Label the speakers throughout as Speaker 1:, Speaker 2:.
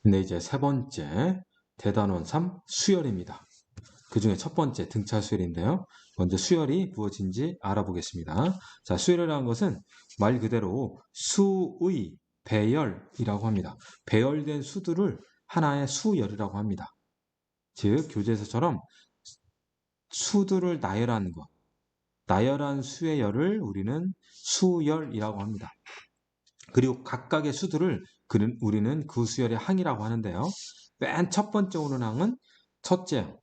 Speaker 1: 근데 이제 세 번째 대단원 3 수열입니다. 그 중에 첫 번째 등차 수열인데요. 먼저 수열이 무엇인지 알아보겠습니다. 자, 수열이라는 것은 말 그대로 수의 배열이라고 합니다. 배열된 수들을 하나의 수열이라고 합니다. 즉 교재에서처럼 수들을 나열한 것, 나열한 수의 열을 우리는 수열이라고 합니다. 그리고 각각의 수들을 우리는 그 수열의 항이라고 하는데요. 맨 첫 번째 오는 항은 첫째 항.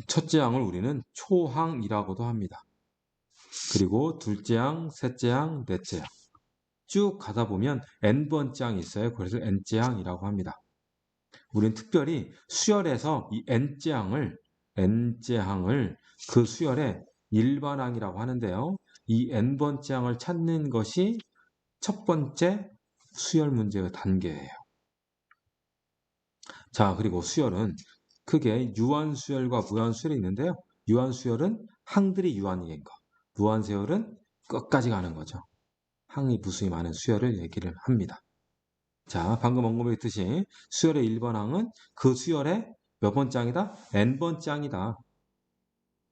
Speaker 1: 첫째 항을 우리는 초항이라고도 합니다. 그리고 둘째 항, 셋째 항, 넷째 항. 쭉 가다 보면 n번째 항이 있어요. 그래서 n째 항이라고 합니다. 우리는 특별히 수열에서 이 n째 항을 그 수열의 일반항이라고 하는데요. 이 n번째 항을 찾는 것이 첫 번째 수열 문제의 단계예요. 자, 그리고 수열은 크게 유한수열과 무한수열이 있는데요. 유한수열은 항들이 유한인 거. 무한수열은 끝까지 가는 거죠. 항이 무수히 많은 수열을 얘기를 합니다. 자, 방금 언급했듯이 수열의 1번 항은 그 수열의 몇 번째 항이다? n번째 항이다.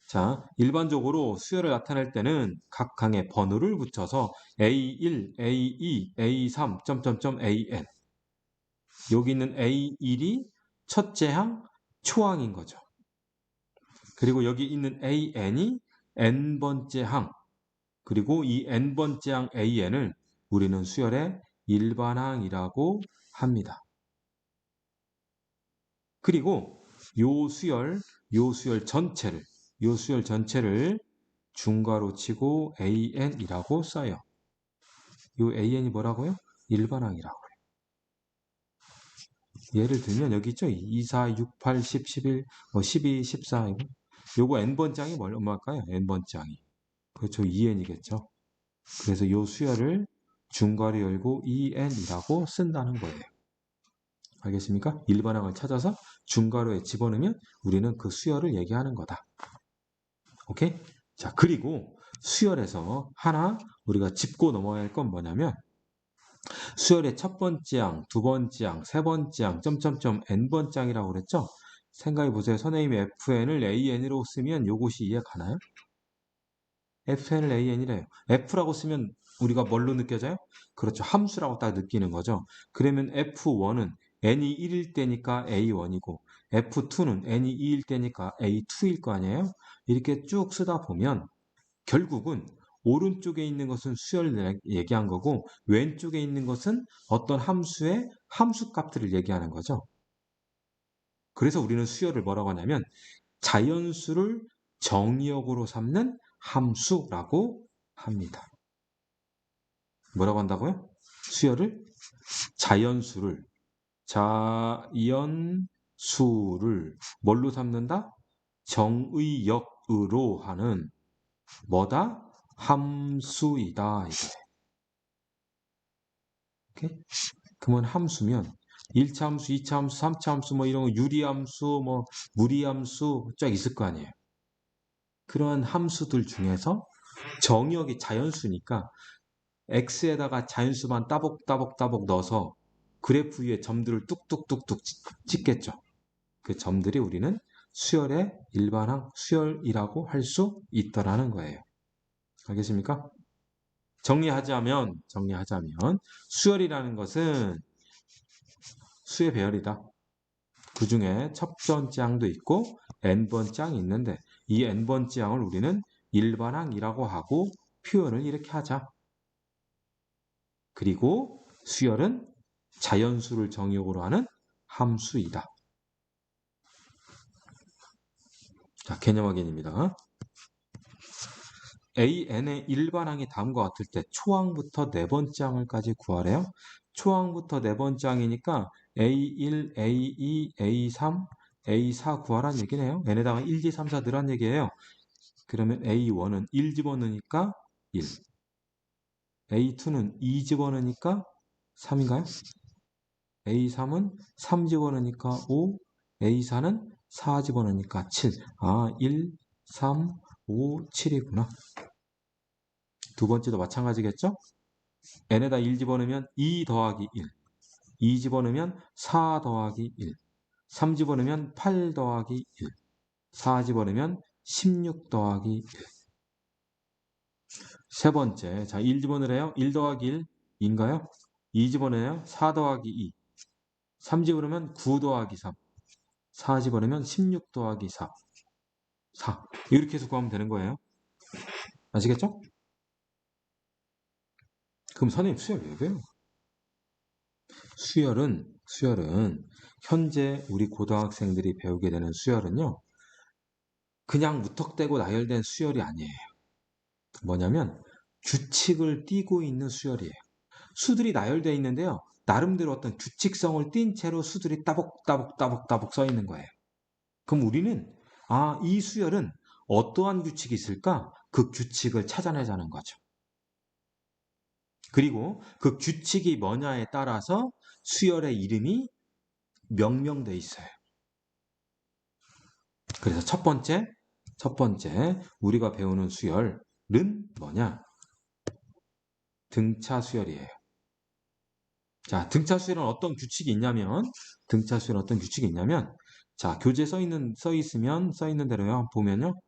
Speaker 1: 자, 일반적으로 수열을 나타낼 때는 각 항에 번호를 붙여서 A1, A2, A3, AN. 여기 있는 A1이 첫째 항, 초항인 거죠. 그리고 여기 있는 AN이 n번째 항, 그리고 이 n번째 항 AN을 우리는 수열의 일반항이라고 합니다. 그리고 요 수열 전체를 중괄호 치고 AN이라고 써요. 요 AN이 뭐라고요? 일반항이라고. 예를 들면 여기 있죠? 2, 4, 6, 8, 10, 11, 12, 14 이거. 요거 n번째 항이 얼마일까요? n번째 항이. 그렇죠. 2n이겠죠. 그래서 요 수열을 중괄호 열고 2n이라고 쓴다는 거예요. 알겠습니까? 일반항을 찾아서 중괄호에 집어넣으면 우리는 그 수열을 얘기하는 거다. 오케이? 자, 그리고 수열에서 하나 우리가 짚고 넘어야 할 건 뭐냐면 수열의 첫 번째 항, 두 번째 항, 세 번째 항, n번째 항이라고 그랬죠? 생각해 보세요. 선생님이 fn을 an으로 쓰면 요것이 이해 가나요? fn을 an이래요. f라고 쓰면 우리가 뭘로 느껴져요? 그렇죠. 함수라고 딱 느끼는 거죠. 그러면 f1은 n이 1일 때니까 a1이고 f2는 n이 2일 때니까 a2일 거 아니에요? 이렇게 쭉 쓰다 보면 결국은 오른쪽에 있는 것은 수열을 얘기한 거고 왼쪽에 있는 것은 어떤 함수의 함수값들을 얘기하는 거죠. 그래서 우리는 수열을 뭐라고 하냐면 자연수를 정의역으로 삼는 함수라고 합니다. 뭐라고 한다고요? 수열을 자연수를 뭘로 삼는다? 정의역으로 하는 뭐다? 함수이다. 이거예요. 오케이? 그러면 함수면 1차 함수, 2차 함수, 3차 함수 뭐 이런 거 유리함수, 뭐 무리함수 쫙 있을 거 아니에요. 그러한 함수들 중에서 정의역이 자연수니까 x에다가 자연수만 따복따복 넣어서 그래프 위에 점들을 뚝뚝뚝뚝 찍겠죠. 그 점들이 우리는 수열의 일반항 수열이라고 할 수 있다라는 거예요. 알겠습니까? 정리하자면 수열이라는 것은 수의 배열이다. 그 중에 첫 번째 항도 있고 n번째 항이 있는데 이 n번째 항을 우리는 일반항이라고 하고 표현을 이렇게 하자. 그리고 수열은 자연수를 정의역으로 하는 함수이다. 자, 개념 확인입니다. AN의 일반항이 다음과 같을 때 초항부터 네 번째 항을까지 구하래요. 초항부터 네 번째 항이니까 A1, A2, A3, A4 구하라는 얘기네요. n에다가 1, 2, 3, 4 넣으란 얘기예요. 그러면 A1은 1 집어넣으니까 1. A2는 2 집어넣으니까 3인가요? A3은 3 집어넣으니까 5. A4는 4 집어넣으니까 7. 아, 1, 3, 5, 7이구나. 두 번째도 마찬가지겠죠? n에다 1 집어넣으면 2 더하기 1. 2 집어넣으면 4 더하기 1. 3 집어넣으면 8 더하기 1. 4 집어넣으면 16 더하기 1. 세 번째, 자, 1 집어넣으래요. 1 더하기 1, 인가요? 2 집어넣어요. 4 더하기 2. 3 집어넣으면 9 더하기 3. 4 집어넣으면 16 더하기 4. 4. 이렇게 해서 구하면 되는 거예요. 아시겠죠? 그럼 선생님 수열 왜 배워? 수열은 현재 우리 고등학생들이 배우게 되는 수열은요. 그냥 무턱대고 나열된 수열이 아니에요. 뭐냐면 규칙을 띠고 있는 수열이에요. 수들이 나열되어 있는데요. 나름대로 어떤 규칙성을 띈 채로 수들이 따복따복 써 있는 거예요. 그럼 우리는 이 수열은 어떠한 규칙이 있을까? 그 규칙을 찾아내자는 거죠. 그리고 그 규칙이 뭐냐에 따라서 수열의 이름이 명명돼 있어요. 그래서 첫 번째 우리가 배우는 수열은 뭐냐? 등차 수열이에요. 자, 등차 수열은 어떤 규칙이 있냐면 자, 교재 써 있는 대로요. 보면요.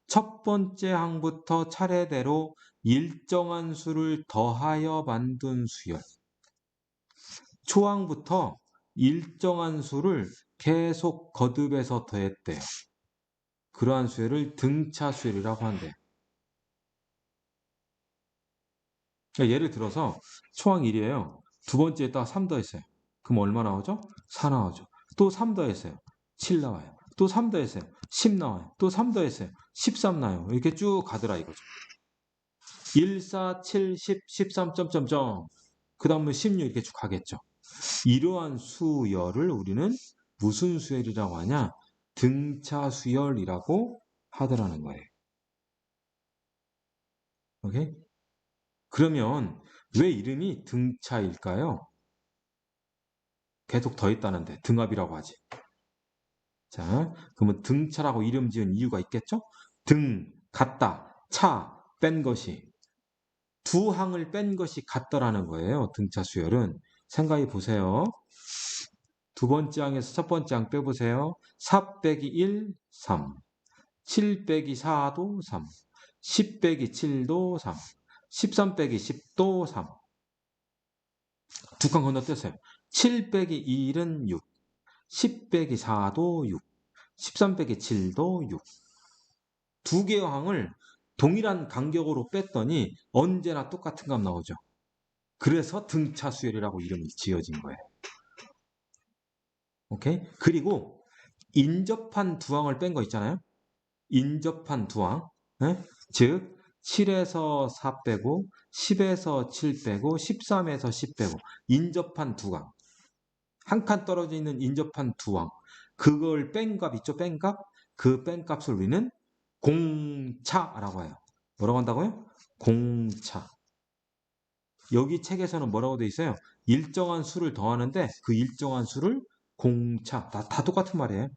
Speaker 1: 첫 번째 항부터 차례대로 일정한 수를 더하여 만든 수열. 초항부터 일정한 수를 계속 거듭해서 더했대요. 그러한 수열을 등차 수열이라고 한대요. 예를 들어서 초항 1이에요. 두 번째에다가 3 더했어요. 그럼 얼마 나오죠? 4 나오죠. 또 3 더했어요. 7 나와요. 또 3 더했어요. 10 나와요. 또 3 더했어요. 13 나와요. 이렇게 쭉 가더라 이거죠. 1, 4, 7, 10, 13, 점점점. 그 다음은 16 이렇게 쭉 가겠죠. 이러한 수열을 우리는 무슨 수열이라고 하냐? 등차 수열이라고 하더라는 거예요. 오케이? 그러면 왜 이름이 등차일까요? 계속 더했다는데 등합이라고 하지. 자, 그러면 등차라고 이름 지은 이유가 있겠죠? 등, 같다, 차, 뺀 것이. 두 항을 뺀 것이 같더라는 거예요. 등차 수열은. 생각해 보세요. 두 번째 항에서 첫 번째 항 빼보세요. 4 빼기 1, 3. 7 빼기 4도 3. 10 빼기 7도 3. 13 빼기 10도 3. 두 칸 건너뛰었어요. 7 빼기 1은 6. 10 빼기 4도 6. 13 빼기 7도 6. 두 개의 항을 동일한 간격으로 뺐더니 언제나 똑같은 값 나오죠. 그래서 등차 수열이라고 이름이 지어진 거예요. 오케이? 그리고 인접한 두 항을 뺀 거 있잖아요. 인접한 두 항. 네? 즉 7에서 4 빼고 10에서 7 빼고 13에서 10 빼고 인접한 두 항. 한 칸 떨어져 있는 인접한 두 항. 그걸 뺀 값 있죠? 뺀 값. 그 뺀 값을 우리는 공차라고 해요. 뭐라고 한다고요? 공차. 여기 책에서는 뭐라고 돼 있어요? 일정한 수를 더하는데 그 일정한 수를 공차. 다 똑같은 말이에요.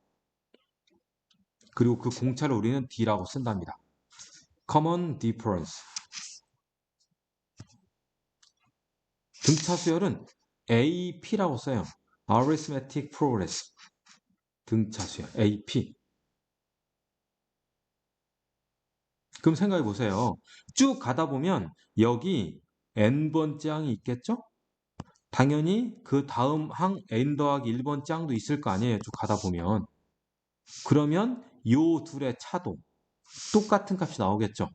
Speaker 1: 그리고 그 공차를 우리는 D라고 쓴답니다. Common Difference. 등차 수열은 AP라고 써요. Arithmetic Progress. 등차 수열 AP. 그럼 생각해 보세요. 쭉 가다 보면 여기 n번째 항이 있겠죠? 당연히 그 다음 항 n 더하기 1번째 항도 있을 거 아니에요. 쭉 가다 보면. 그러면 요 둘의 차도 똑같은 값이 나오겠죠.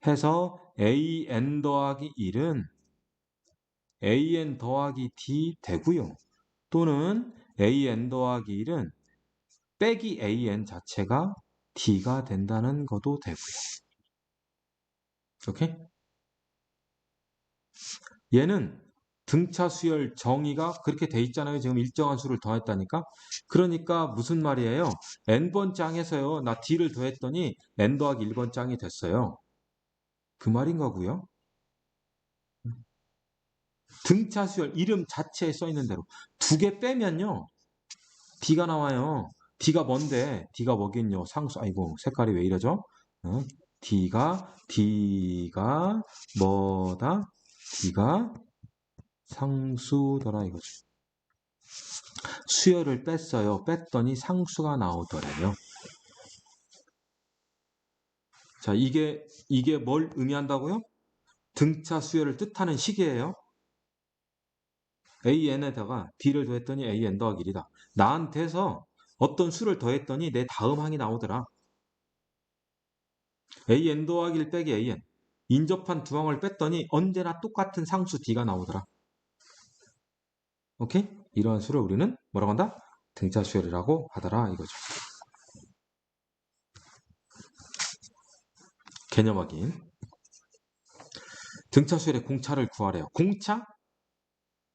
Speaker 1: 해서 an 더하기 1은 an 더하기 d 되고요. 또는 an 더하기 1은 빼기 an 자체가 d가 된다는 것도 되고요. 오케이? 얘는 등차 수열 정의가 그렇게 돼 있잖아요. 지금 일정한 수를 더했다니까. 그러니까 무슨 말이에요? n번째 항에서요. 나 d를 더했더니 n 더하기 1번째 항이 됐어요. 그 말인 거고요. 등차 수열 이름 자체에 써 있는 대로 두 개 빼면요. d가 나와요. d가 뭔데? d가 뭐겠요? 상수. 아이고 색깔이 왜 이러죠? d가 뭐다? d가 상수더라 이거죠. 수열을 뺐어요. 뺐더니 상수가 나오더래요. 자, 이게 뭘 의미한다고요? 등차 수열을 뜻하는 식이에요. an에다가 d를 더했더니 an 더하기 1이다. 나한테서 어떤 수를 더했더니 내 다음 항이 나오더라. an 더하기 1 빼기 an. 인접한 두 항을 뺐더니 언제나 똑같은 상수 d가 나오더라. 오케이? 이러한 수를 우리는 뭐라고 한다? 등차 수열이라고 하더라 이거죠. 개념 확인. 등차 수열의 공차를 구하래요. 공차?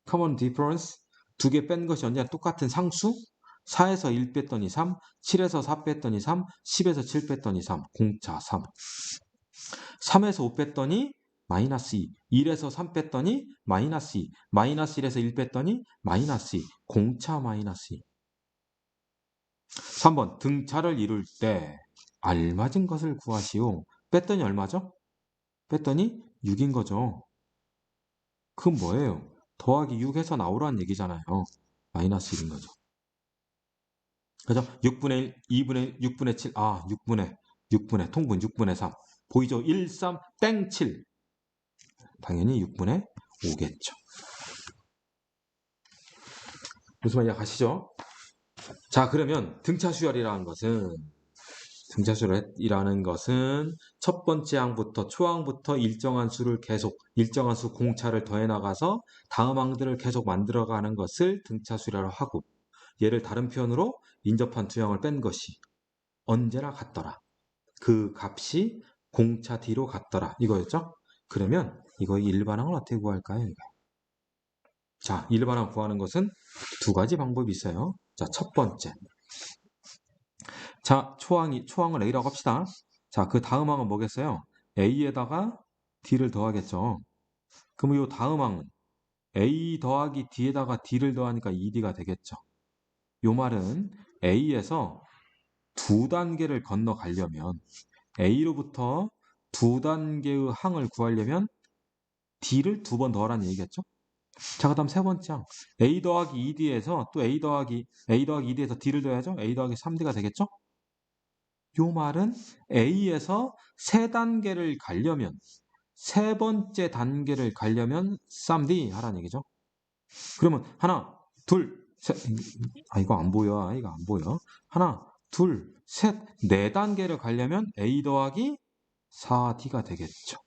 Speaker 1: common difference. 두 개 뺀 것이 언제나 똑같은 상수? 4에서 1 뺐더니 3, 7에서 4 뺐더니 3, 10에서 7 뺐더니 3. 공차 3. 3에서 5 뺐더니 마이너스 2. 1에서 3 뺐더니 마이너스 2. 마이너스 1에서 1 뺐더니 마이너스 2. 공차 마이너스 2. 3번 등차를 이룰 때 알맞은 것을 구하시오. 뺐더니 얼마죠? 뺐더니 6인 거죠. 그건 뭐예요? 더하기 6해서 나오라는 얘기잖아요. 마이너스 1인 거죠. 그죠? 6분의 1, 2분의 1, 6분의 7, 6분의 통분 6분의 3. 보이죠? 1, 3, 땡, 7. 당연히 6분의 5겠죠. 무슨 말인지 가시죠? 자, 그러면 등차수열이라는 것은 첫 번째 항부터 초항부터 일정한 수 공차를 더해 나가서 다음 항들을 계속 만들어가는 것을 등차수열이라고 하고, 얘를 다른 표현으로 인접한 두 항을 뺀 것이 언제나 같더라. 그 값이 공차 D로 같더라. 이거였죠? 그러면 이거의 일반항을 어떻게 구할까요? 자, 일반항 구하는 것은 두 가지 방법이 있어요. 자, 첫 번째. 자, 초항을 A라고 합시다. 자, 그 다음 항은 뭐겠어요? A에다가 D를 더하겠죠. 그럼 이 다음 항은 A 더하기 D에다가 D를 더하니까 2D가 되겠죠. 요 말은 A에서 두 단계를 건너가려면 A로부터 두 단계의 항을 구하려면 D를 두 번 더하라는 얘기겠죠? 자, 그 다음 세 번째 항. A 더하기 2D에서 또 A 더하기 2D에서 D를 더해야죠? A 더하기 3D가 되겠죠? 요 말은 A에서 세 번째 단계를 가려면 쌈디 하라는 얘기죠. 그러면 하나, 둘, 셋. 이거 안 보여. 이거 안 보여. 하나, 둘, 셋, 네 단계를 가려면 A 더하기 4D가 되겠죠.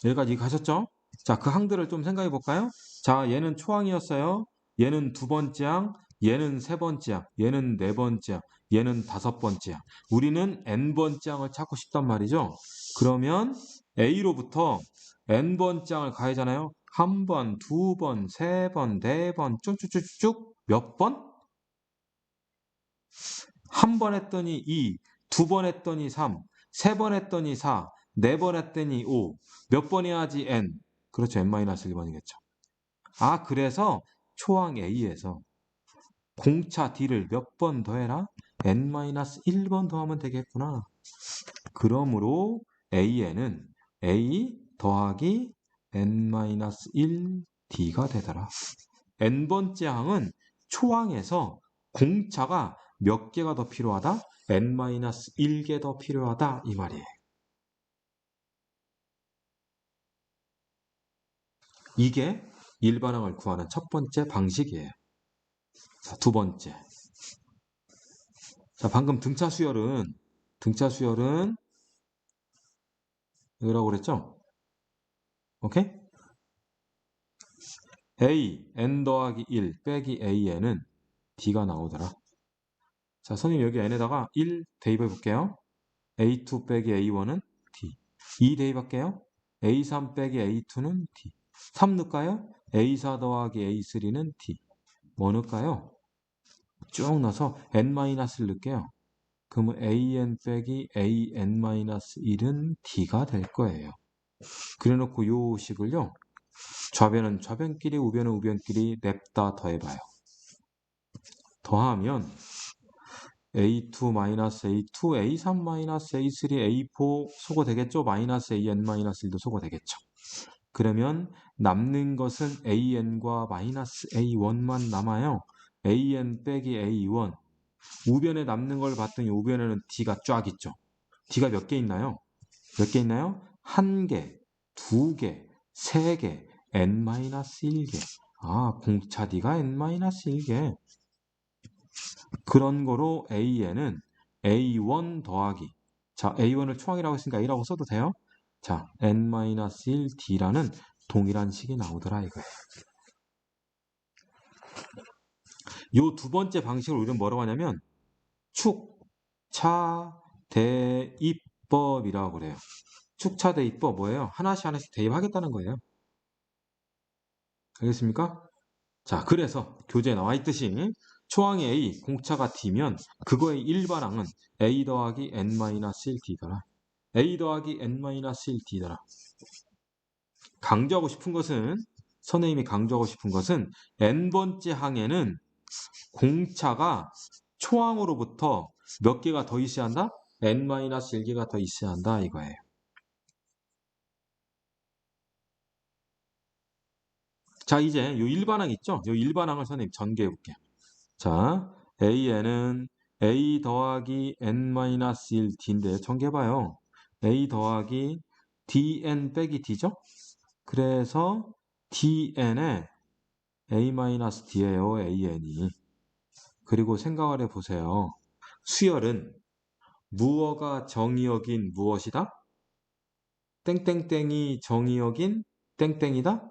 Speaker 1: 여기까지 가셨죠? 자, 그 항들을 좀 생각해 볼까요? 자, 얘는 초항이었어요. 얘는 두 번째 항, 얘는 세 번째 항, 얘는 네 번째 항, 얘는 다섯 번째 항. 우리는 n번째 항을 찾고 싶단 말이죠. 그러면 A로부터 n번째 항을 가야잖아요. 한 번, 두 번, 세 번, 네 번, 쭉쭉쭉쭉 몇 번? 한 번 했더니 2, 두 번 했더니 3, 세 번 했더니 4, 네 번 했더니 5. 몇 번 해야지 n? 그렇죠. n-1번이겠죠. 아, 그래서 초항 A에서 공차 D를 몇 번 더해라? n-1번 더하면 되겠구나. 그러므로 A에는 A 더하기 n-1D가 되더라. n번째 항은 초항에서 공차가 몇 개가 더 필요하다? n-1개 더 필요하다 이 말이에요. 이게 일반항을 구하는 첫 번째 방식이에요. 자, 두 번째. 자, 방금 등차 수열은 이거라고 그랬죠? 오케이? A, n 더하기 1 빼기 AN은 D가 나오더라. 자, 선생님 여기 n에다가 1 대입해 볼게요. A2 빼기 A1은 D. 2 대입할게요. A3 빼기 A2는 D. 3 넣을까요? A4 더하기 A3는 D. 뭐 넣을까요? 쭉 넣어서 n-를 넣을게요. 그러면 an 빼기 an-1은 D가 될 거예요. 그래놓고 요 식을요. 좌변은 좌변끼리, 우변은 우변끼리 냅다 더해봐요. 더하면 A2-A2, A3-A3, A4 소거 되겠죠? 마이너스 AN-1도 소거 되겠죠? 그러면 남는 것은 AN과 마이너스 A1만 남아요. AN 빼기 A1. 우변에 남는 걸 봤더니 우변에는 D가 쫙 있죠. D가 몇 개 있나요? 몇 개 있나요? 한 개, 두 개, 세 개, N-1개. 아, 공차 D가 N-1개. 그런 거로 AN은 A1 더하기. 자, A1을 초항이라고 했으니까 A라고 써도 돼요? 자, N-1D라는 동일한 식이 나오더라 이거예요. 요 두 번째 방식을 우리는 뭐라고 하냐면 축차대입법이라고 그래요. 축차대입법 뭐예요? 하나씩 하나씩 대입하겠다는 거예요. 알겠습니까? 자, 그래서 교재에 나와 있듯이 초항이 A, 공차가 D면 그거의 일반항은 A 더하기 N-1D더라. A 더하기 N-1D더라. 강조하고 싶은 것은 선생님이 강조하고 싶은 것은 N번째 항에는 공차가 초항으로부터 몇 개가 더 있어야 한다? N-1개가 더 있어야 한다 이거예요. 자, 이제 요 일반항 있죠? 요 일반항을 선생님 전개해 볼게요. 자, AN은 A 더하기 N-1D인데 전개해봐요. A 더하기 DN 빼기 D죠? 그래서 DN에 A-D예요, AN이. 그리고 생각을 해보세요. 수열은 무어가 정의역인 무엇이다? 땡땡땡이 정의역인 땡땡이다?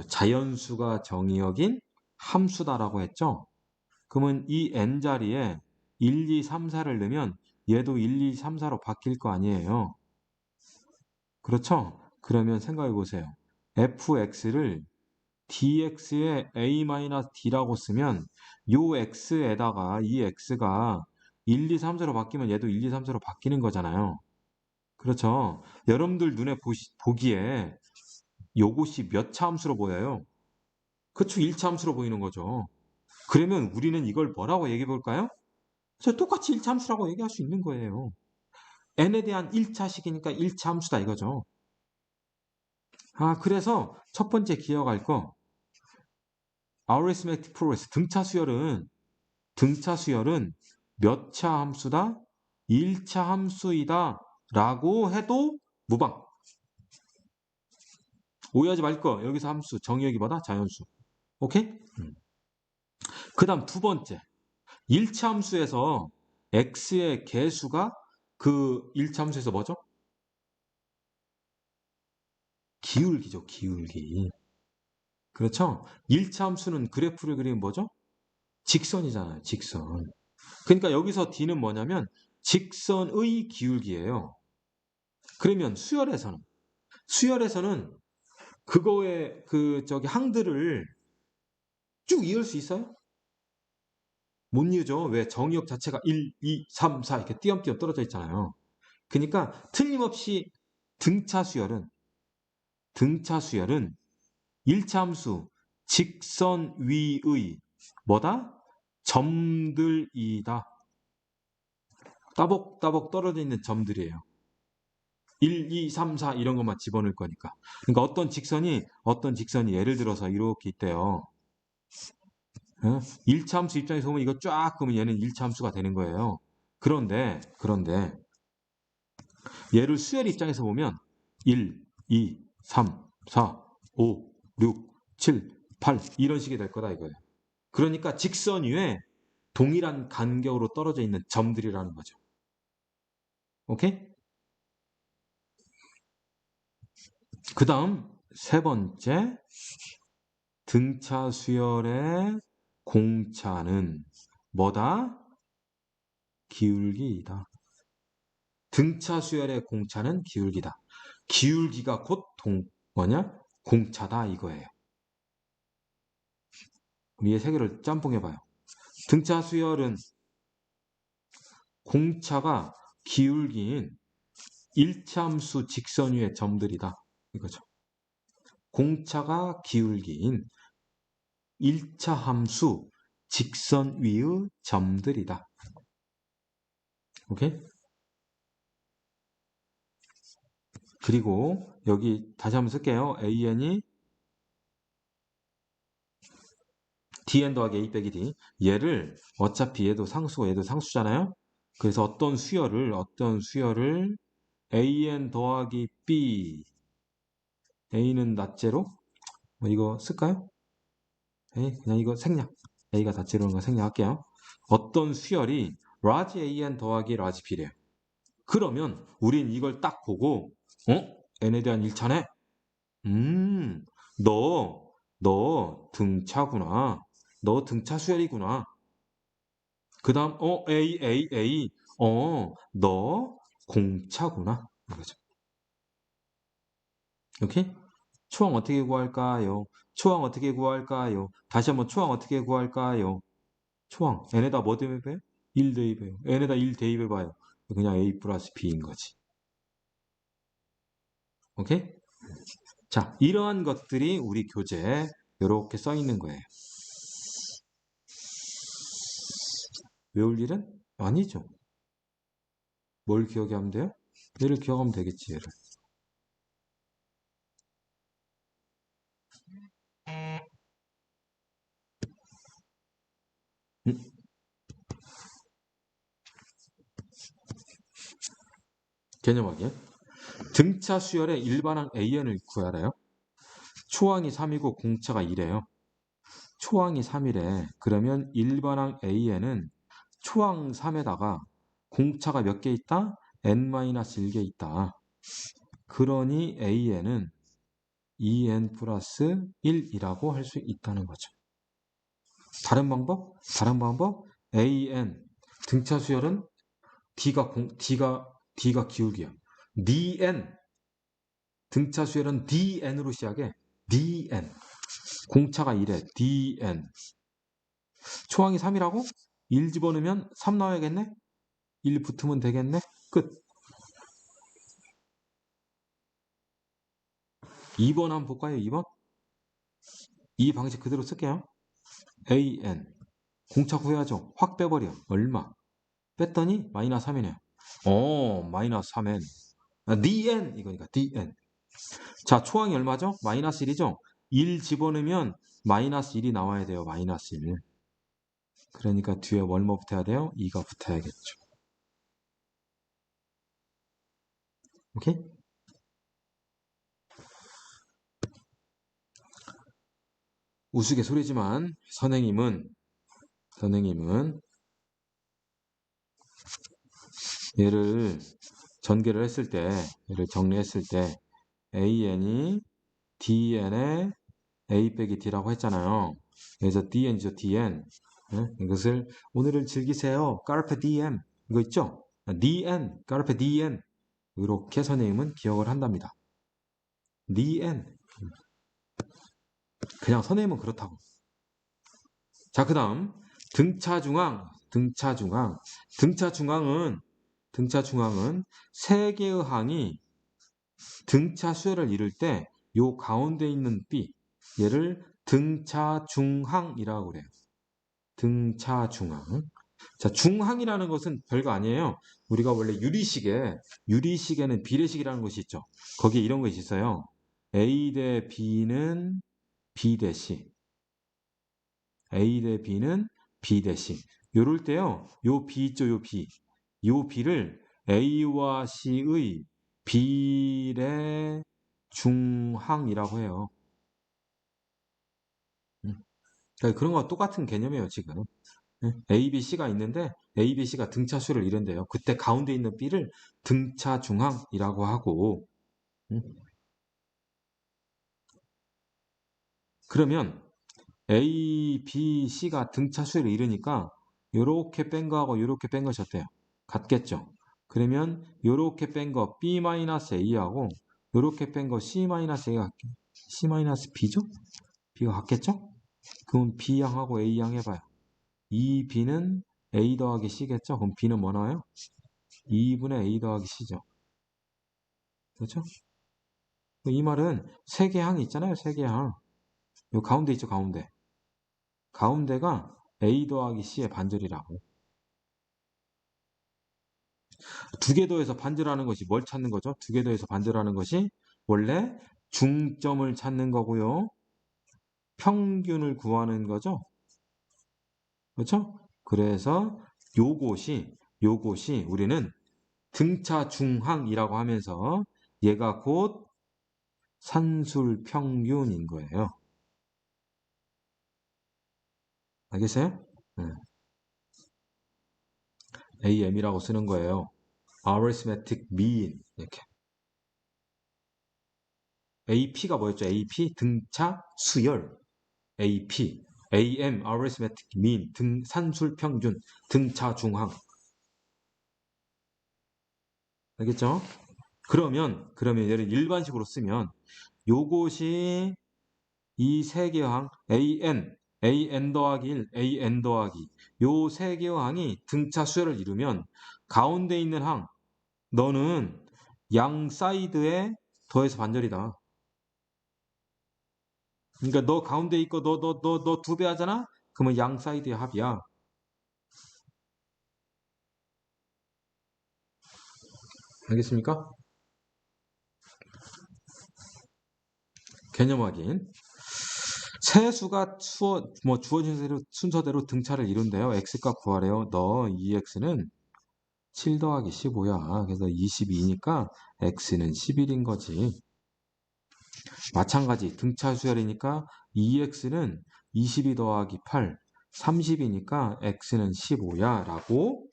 Speaker 1: 자연수가 정의역인 함수다라고 했죠? 그러면 이 n자리에 1, 2, 3, 4를 넣으면 얘도 1, 2, 3, 4로 바뀔 거 아니에요. 그렇죠? 그러면 생각해 보세요. fx를 dx에 a-d라고 쓰면 요 x에다가 이 x가 1, 2, 3, 4로 바뀌면 얘도 1, 2, 3, 4로 바뀌는 거잖아요. 그렇죠? 여러분들 눈에 보기에 요것이 몇 차 함수로 보여요? 그쵸, 1차 함수로 보이는 거죠. 그러면 우리는 이걸 뭐라고 얘기해 볼까요? 똑같이 1차 함수라고 얘기할 수 있는 거예요. n에 대한 1차식이니까 1차 함수다 이거죠. 아, 그래서 첫 번째 기억할 거 arithmetic progress 등차 수열은 몇 차 함수다? 1차 함수이다 라고 해도 무방. 오해하지 말 거. 여기서 함수 정의역이 뭐다? 자연수. 오케이? 그 다음 두 번째 1차 함수에서 x의 개수가 그 1차 함수에서 뭐죠? 기울기죠, 기울기. 그렇죠? 1차 함수는 그래프를 그리면 뭐죠? 직선이잖아요, 직선. 그러니까 여기서 D는 뭐냐면 직선의 기울기예요. 그러면 수열에서는 그거의 항들을 쭉 이을 수 있어요? 못 이으죠. 왜? 정의역 자체가 1, 2, 3, 4 이렇게 띄엄띄엄 떨어져 있잖아요. 그러니까 틀림없이 등차 수열은 1차 함수 직선 위의 뭐다? 점들이다. 따복따복 떨어져 있는 점들이에요. 1, 2, 3, 4 이런 것만 집어넣을 거니까. 그러니까 어떤 직선이 예를 들어서 이렇게 있대요. 1차 함수 입장에서 보면 이거 쫙 그으면 얘는 1차 함수가 되는 거예요. 그런데 얘를 수열 입장에서 보면 1, 2, 3, 4, 5, 6, 7, 8 이런 식이 될 거다 이거예요. 그러니까 직선 위에 동일한 간격으로 떨어져 있는 점들이라는 거죠. 오케이? 그 다음 세 번째 등차 수열의 공차는 뭐다? 기울기이다. 등차 수열의 공차는 기울기다. 기울기가 곧 공차다 이거예요. 우리의 세계를 짬뽕해봐요. 등차 수열은 공차가 기울기인 1차 함수 직선 위의 점들이다. 이거죠. 공차가 기울기인 1차 함수 직선 위의 점들이다. 오케이? 그리고 여기 다시 한번 쓸게요. AN이 DN 더하기 A 빼기 D. 얘를 어차피 얘도 상수고 얘도 상수잖아요. 그래서 어떤 수열을 AN 더하기 B. A는 낫제로? 뭐 이거 쓸까요? 에이, 그냥 이거 생략. A가 낫제로인 거 생략할게요. 어떤 수열이 라지 AN 더하기 라지 B래요. 그러면 우린 이걸 딱 보고 n에 대한 일차네? 음, 너 등차구나. 너 등차 수열이구나. 그 다음, A. 너 공차구나. 이거죠. 오케이? 초항 어떻게 구할까요? 초항 어떻게 구할까요? 다시 한번 초항 어떻게 구할까요? 초항. n에다 뭐 대입해요? 1 대입해요. n에다 1 대입해봐요. 그냥 A 플러스 B인 거지. 오케이? 자, 이러한 것들이 우리 교재에 이렇게 써 있는 거예요. 외울 일은 아니죠. 뭘 기억하면 돼요? 얘를 기억하면 되겠지, 얘를. 음, 개념하기. 등차 수열의 일반항 AN을 구하래요. 초항이 3이고 공차가 2래요. 초항이 3이래. 그러면 일반항 AN은 초항 3에다가 공차가 몇 개 있다? n-1개 있다. 그러니 AN은 2n 플러스 1이라고 할 수 있다는 거죠. 다른 방법? AN 등차 수열은 D가 기울기야. DN 등차 수열은 DN으로 시작해. DN 공차가 2래. DN 초항이 3이라고? 1 집어넣으면 3 나와야겠네? 1 붙으면 되겠네? 끝. 2번 한번 볼까요? 2번? 이 방식 그대로 쓸게요. AN 공차 구해야죠. 확 빼버려. 얼마? 뺐더니 마이너스 3이네요. 마이너스 3n. DN 이거니까 DN. 자, 초항이 얼마죠? 마이너스 1이죠? 1 집어넣으면 마이너스 1이 나와야 돼요. 마이너스 1. 그러니까 뒤에 뭐 붙어야 돼요? 2가 붙어야겠죠. 오케이? 우스갯소리지만 선생님은 얘를 전개를 했을 때, 얘를 정리했을 때 AN이 DN의 A 빼기 D라고 했잖아요. 그래서 DN이죠, DN. 이것을 오늘을 즐기세요. 까르페 DM. 이거 있죠? DN, 까르페 DM. 이렇게 선생님은 기억을 한답니다. DN. 그냥 선생님은 그렇다고. 자, 그 다음 등차중앙은 세 개의 항이 등차 수열을 이룰 때 요 가운데 있는 B 얘를 등차중항이라고 그래요. 등차중항. 자, 중항이라는 것은 별거 아니에요. 우리가 원래 유리식에는 비례식이라는 것이 있죠. 거기에 이런 것이 있어요. A 대 B는 B 대 C. A 대 B는 B 대 C. 요럴 때요. 요 B 있죠, 요 B. 요 B를 A와 C의 비례 중항이라고 해요. 그러니까 그런 거와 똑같은 개념이에요, 지금. A, B, C가 있는데 A, B, C가 등차수를 이룬대요. 그때 가운데 있는 B를 등차 중항이라고 하고 그러면 A, B, C가 등차수를 이루니까 요렇게 뺀 거하고 요렇게 뺀 것이 어때요? 같겠죠? 그러면 요렇게 뺀 거 B-A하고 요렇게 뺀 거 C-A가 C-B죠? B가 같겠죠? 그럼 B양하고 A양 해봐요. 이 B는 A 더하기 C겠죠? 그럼 B는 뭐 나와요? 2분의 A 더하기 C죠. 그렇죠? 이 말은 세 개 항이 있잖아요. 세 개 항. 요 가운데 있죠, 가운데. 가운데가 A 더하기 C의 반절이라고. 두 개 더해서 반절하는 것이 뭘 찾는 거죠? 두 개 더해서 반절하는 것이 원래 중점을 찾는 거고요. 평균을 구하는 거죠. 그렇죠? 그래서 요것이 우리는 등차 중항이라고 하면서 얘가 곧 산술 평균인 거예요. 알겠어요? 네. AM이라고 쓰는 거예요. Arithmetic Mean 이렇게. AP가 뭐였죠? AP 등차 수열. AP, AM Arithmetic Mean 산술 평균 등차 중항. 알겠죠? 그러면 얘를 일반식으로 쓰면 요것이 이 세 개의 항 AN 더하기 1, AN 더하기 요 세 개의 항이 등차 수열을 이루면 가운데 있는 항 너는 양 사이드에 더해서 반절이다. 그러니까 너 가운데 있고 너 두 배 하잖아? 그러면 양 사이드의 합이야. 알겠습니까? 개념 확인. 세 수가 주어진 순서대로 등차를 이룬대요. x값 구하래요. 너 2x는 7 더하기 15야. 그래서 22니까 x는 11인 거지. 마찬가지 등차 수열이니까 2x는 22 더하기 8, 30이니까 x는 15야 라고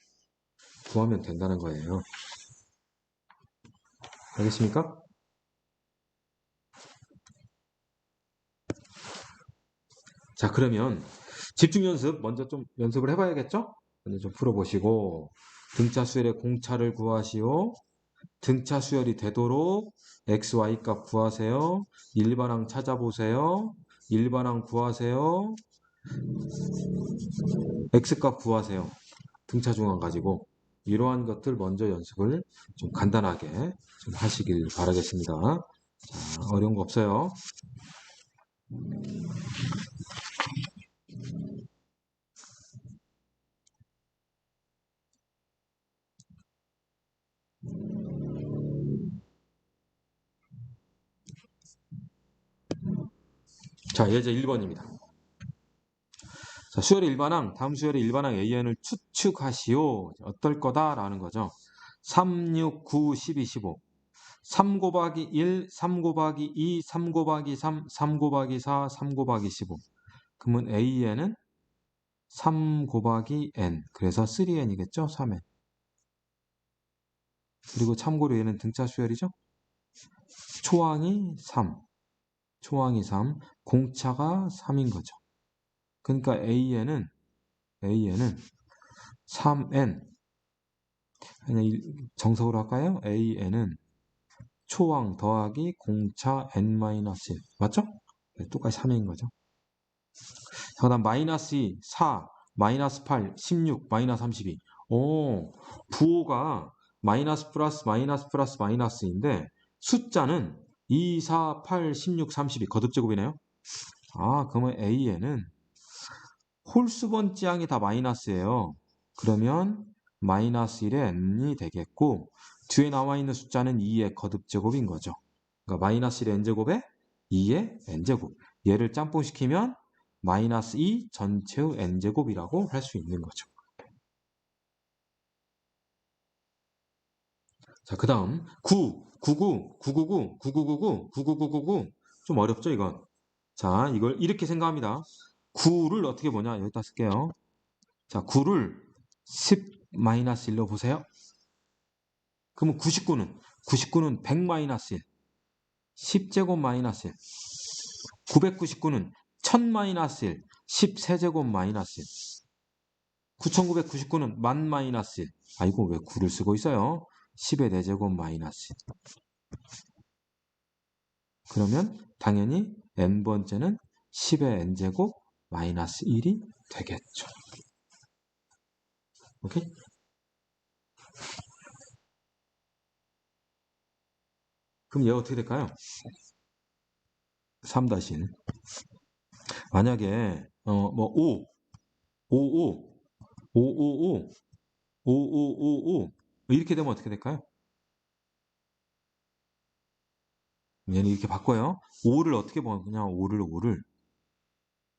Speaker 1: 구하면 된다는 거예요. 알겠습니까? 자, 그러면 집중 연습 먼저 좀 연습을 해봐야겠죠? 먼저 좀 풀어보시고 등차 수열의 공차를 구하시오. 등차 수열이 되도록 XY 값 구하세요. 일반항 찾아보세요. 일반항 구하세요. X 값 구하세요. 등차 중항 가지고 이러한 것들 먼저 연습을 좀 간단하게 좀 하시길 바라겠습니다. 자, 어려운 거 없어요. 자, 예제 1번입니다. 자, 수열의 일반항, 다음 수열의 일반항 AN을 추측하시오. 어떨 거다라는 거죠. 3, 6, 9, 12, 15. 3 곱하기 1, 3 곱하기 2, 3 곱하기 3, 3 곱하기 4, 3 곱하기 15. 그러면 AN은 3 곱하기 N. 그래서 3N이겠죠? 3N. 그리고 참고로 얘는 등차 수열이죠? 초항이 3. 초항이 3. 공차가 3인 거죠. 그러니까 AN은 3N. 그냥 정석으로 할까요? AN은 초항 더하기 공차 N-1. 맞죠? 네, 똑같이 3인 거죠. 그 다음 마이너스 2, 4, 마이너스 8, 16, 마이너스 32. 오, 부호가 마이너스 플러스 마이너스 플러스 마이너스인데 숫자는 2, 4, 8, 16, 32 거듭제곱이네요. 아, 그러면 AN은 홀수번 찌항이 다 마이너스예요. 그러면 마이너스 1의 n이 되겠고 뒤에 나와 있는 숫자는 2의 거듭제곱인 거죠. 그러니까 마이너스 1의 n제곱에 2의 n제곱. 얘를 짬뽕시키면 마이너스 2 전체의 n제곱이라고 할 수 있는 거죠. 자, 그 다음 9, 99, 999, 9999, 9999. 좀 어렵죠, 이건? 자, 이걸 이렇게 생각합니다. 9를 어떻게 보냐? 여기다 쓸게요. 자, 9를 10-1로 보세요. 그러면 99는 100 마이너스 1, 10제곱 마이너스 1, 999는 1000 마이너스 1, 10세제곱 마이너스 1, 9999는 10,000 마이너스 1. 아이고, 왜 9를 쓰고 있어요? 10의 4제곱 마이너스 1. 그러면 당연히 n번째는 10의 n제곱 마이너스 1이 되겠죠. 오케이? 그럼 얘가 어떻게 될까요? 3-1. 만약에 5, 5, 5, 5, 5, 5, 5, 5, 5, 이렇게 되면 어떻게 될까요? 얘는 이렇게 바꿔요. 5를 어떻게 보냐? 5를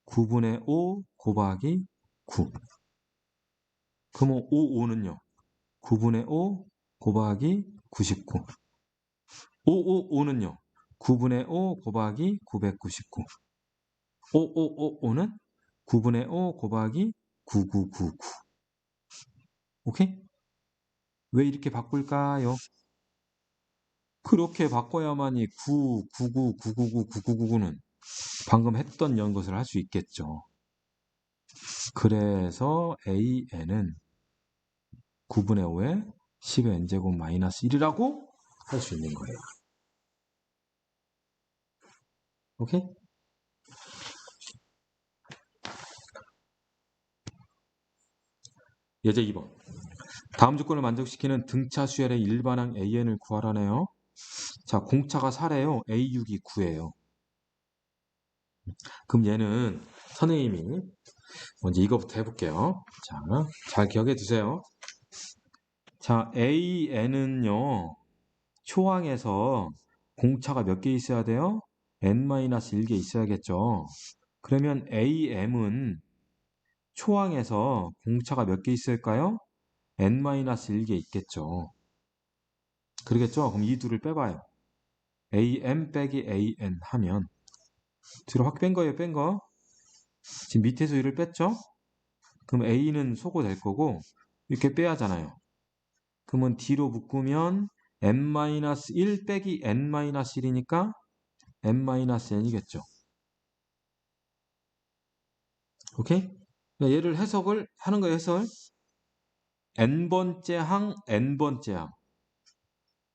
Speaker 1: 9분의 5 곱하기 9. 그러면 5는요? 9분의 5 곱하기 99. 5는요? 9분의 5 곱하기 999. 5는 9분의 5 곱하기 9999. 오케이? 왜 이렇게 바꿀까요? 그렇게 바꿔야만이 9, 99, 999, 9999는 방금 했던 연것을 할 수 있겠죠. 그래서 AN은 9분의 5에 10의 n제곱 마이너스 1이라고 할 수 있는 거예요. 오케이? 예제 2번. 다음 조건을 만족시키는 등차 수열의 일반항 AN을 구하라네요. 자, 공차가 4래요. A6이 9예요. 그럼 얘는 선생님이 먼저 이거부터 해볼게요. 자, 잘 기억해 두세요. 자, AN은요, 초항에서 공차가 몇 개 있어야 돼요? n-1개 있어야겠죠. 그러면 AM은 초항에서 공차가 몇 개 있을까요? n-1개 있겠죠. 그러겠죠? 그럼 이 둘을 빼봐요. AM 빼기 AN 하면 뒤로 확 뺀 거예요, 뺀 거. 지금 밑에서 1을 뺐죠? 그럼 A는 소거될 거고 이렇게 빼야 하잖아요. 그러면 D로 묶으면 n-1 빼기 n-1이니까 n-n이겠죠. 오케이? 얘를 해석을 하는 거예요, 해설. n번째 항, n번째 항.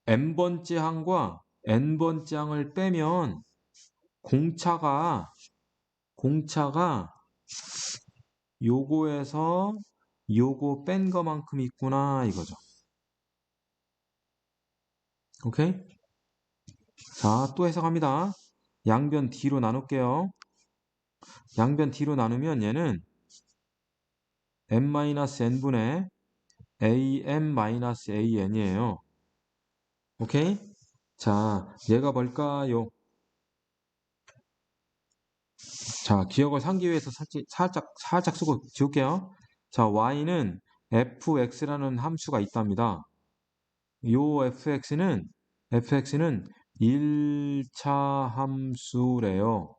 Speaker 1: n번째 항과 n번째 항을 빼면 공차가 요거에서 요거 뺀 거만큼 있구나 이거죠. 오케이? 자, 또 해석합니다. 양변 D로 나눌게요. 양변 D로 나누면 얘는 n-n분의 am-an이에요. 오케이? 자, 얘가 뭘까요? 자, 기억을 상기 위해서 살짝 쓰고 지울게요. 자, y는 fx라는 함수가 있답니다. 요 fx는 1차 함수래요.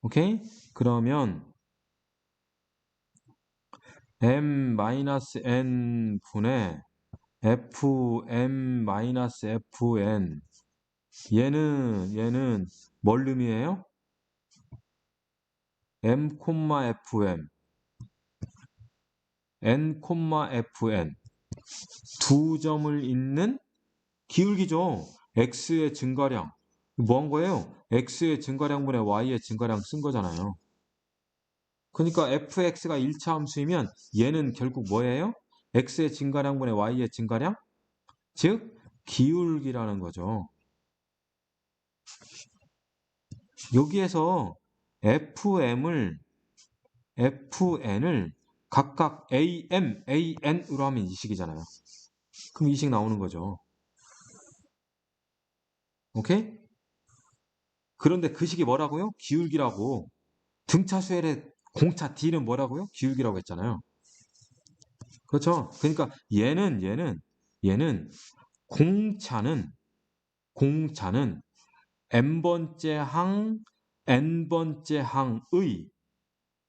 Speaker 1: 오케이? 그러면 m-n 분의 fm-fn 얘는 뭘 의미해요? m,fm n,fn 두 점을 잇는 기울기죠. x의 증가량 뭐 한 거예요? x의 증가량분의 y의 증가량 쓴 거잖아요. 그러니까 fx가 1차 함수이면 얘는 결국 뭐예요? x의 증가량분의 y의 증가량? 즉 기울기라는 거죠. 여기에서 fn을 각각 an으로 하면 이 식이잖아요. 그럼 이 식 나오는 거죠. 오케이? 그런데 그 식이 뭐라고요? 기울기라고. 등차 수열의 공차 D는 뭐라고요? 기울기라고 했잖아요. 그렇죠? 그러니까 얘는 공차는 n번째 항, n번째 항의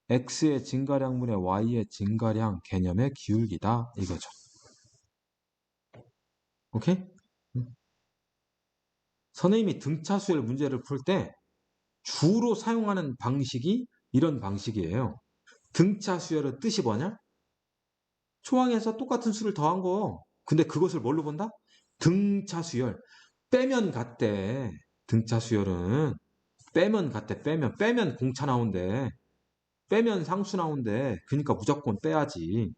Speaker 1: x의 증가량분의 y의 증가량 개념의 기울기다 이거죠. 오케이? 선생님이 등차 수열 문제를 풀 때 주로 사용하는 방식이 이런 방식이에요. 등차 수열의 뜻이 뭐냐? 초항에서 똑같은 수를 더한 거. 근데 그것을 뭘로 본다? 등차 수열. 빼면 같대. 등차 수열은 빼면 같대. 빼면 공차 나온대. 빼면 상수 나온대. 그러니까 무조건 빼야지.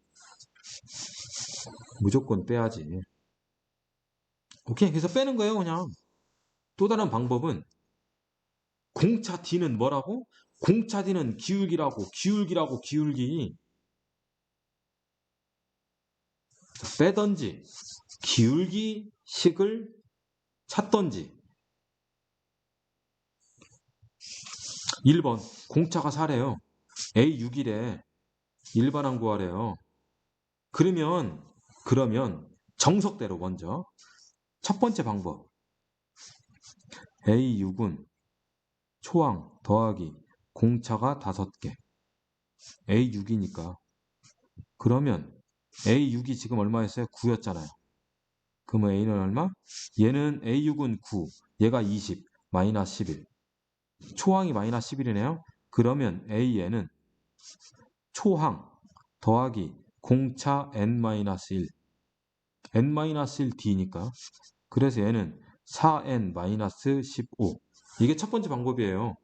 Speaker 1: 무조건 빼야지. 오케이. 그래서 빼는 거예요, 그냥. 또 다른 방법은 공차 D는 뭐라고? 공차 D는 기울기라고. 기울기. 빼던지 기울기식을 찾던지. 1번 공차가 4래요. A6이래. 일반항 구하래요. 그러면 정석대로 먼저 첫 번째 방법 A6은 초항 더하기 공차가 5개 A6이니까 그러면 A6이 지금 얼마였어요? 9였잖아요. 그러면 A는 얼마? 얘는 A6은 9 얘가 20 마이너스 11 초항이 마이너스 11이네요. 그러면 A에는 초항 더하기 공차 n-1 n-1d니까 그래서 얘는 4n-15 이게 첫 번째 방법이에요.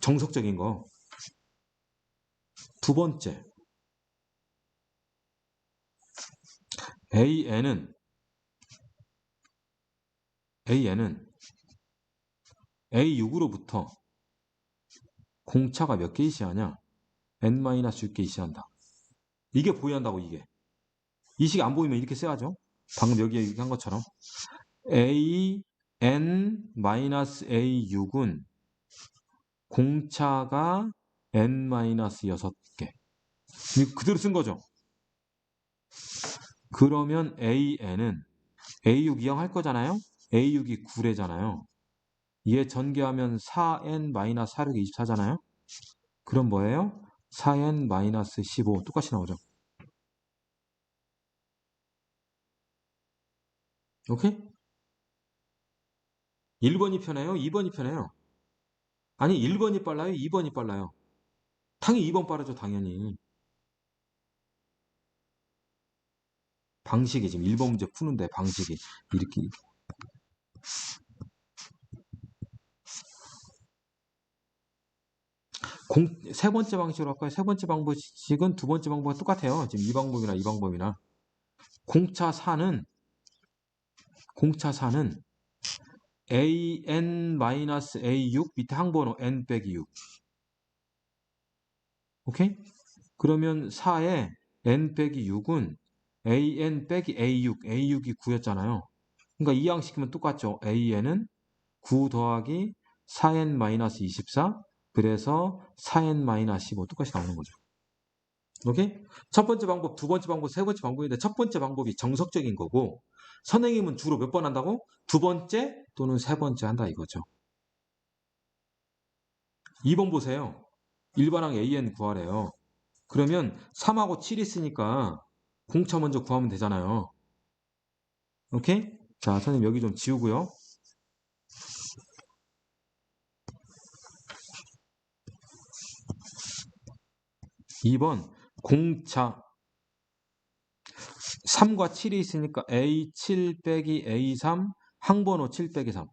Speaker 1: 정석적인 거. 두 번째 AN은 A6으로부터 공차가 몇 개 이시하냐? n-6개 이시한다. 이게 보여한다고 이게. 이 식 안 보이면 이렇게 써야죠. 방금 여기 얘기한 것처럼 an-a6은 공차가 n-6개. 그대로 쓴 거죠. 그러면 AN은 A6 이항할 거잖아요. A6이 9래잖아요. 얘 전개하면 4n-4력이 24잖아요. 그럼 뭐예요? 4n-15 똑같이 나오죠. 오케이? 1번이 편해요? 2번이 편해요? 아니 1번이 빨라요? 2번이 빨라요? 당연히 2번 빠르죠. 당연히. 방식이 지금 1번 문제 푸는데 방식이 이렇게 세 번째 방식으로 할까요? 세 번째 방식은 두 번째 방법과 똑같아요. 지금 이 방법이나 이 방법이나 공차 4는 an-a6 밑에 항번호 n-6 오케이? 그러면 4에 n-6은 an-a6 a6이 9였잖아요. 그러니까 이항시키면 똑같죠. an은 9 더하기 4n-24 그래서 4n-15 똑같이 나오는 거죠. 오케이? 첫 번째 방법, 두 번째 방법, 세 번째 방법인데 첫 번째 방법이 정석적인 거고 선생님은 주로 몇 번 한다고? 두 번째 또는 세 번째 한다 이거죠. 2번 보세요. 일반항 AN 구하래요. 그러면 3하고 7 있으니까 공차 먼저 구하면 되잖아요. 오케이? 자, 선생님 여기 좀 지우고요. 2번 공차 3과 7이 있으니까 A7 빼기 A3 항번호 7 빼기 3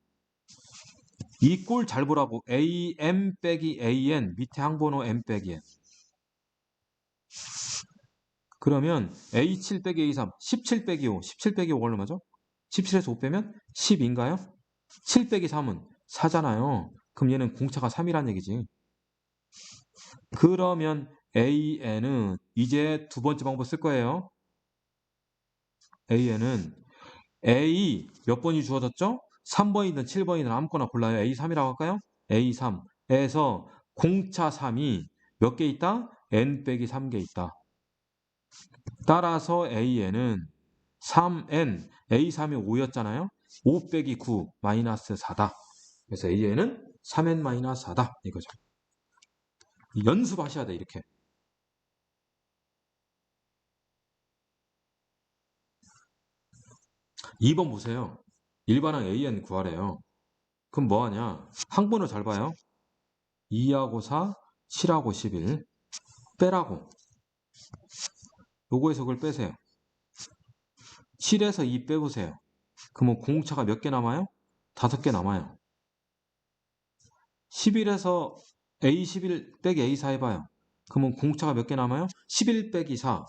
Speaker 1: 이 꼴 잘 보라고 AM 빼기 AN 밑에 항번호 M 빼기 N 그러면 A7 빼기 A3 17 빼기 5 17 빼기 5 얼마죠? 17에서 5 빼면 10인가요? 7 빼기 3은 4잖아요. 그럼 얘는 공차가 3이란 얘기지. 그러면 AN은 이제 두 번째 방법 쓸 거예요. AN은 A 몇 번이 주어졌죠? 3번이든 7번이든 아무거나 골라요. A3이라고 할까요? A3에서 공차 3이 몇 개 있다? N 빼기 3개 있다. 따라서 AN은 3N, A3이 5였잖아요. 5 빼기 9 마이너스 4다. 그래서 AN은 3N-4다. 이거죠. 연습하셔야 돼 이렇게. 2번 보세요. 일반항 AN 구하래요. 그럼 뭐하냐? 항번호 잘 봐요. 2하고 4, 7하고 11 빼라고. 요거에서 그걸 빼세요. 7에서 2 빼보세요. 그러면 공차가 몇 개 남아요? 5개 남아요. 11에서 A11 빼기 A4 해봐요. 그러면 공차가 몇 개 남아요? 11 빼기 4,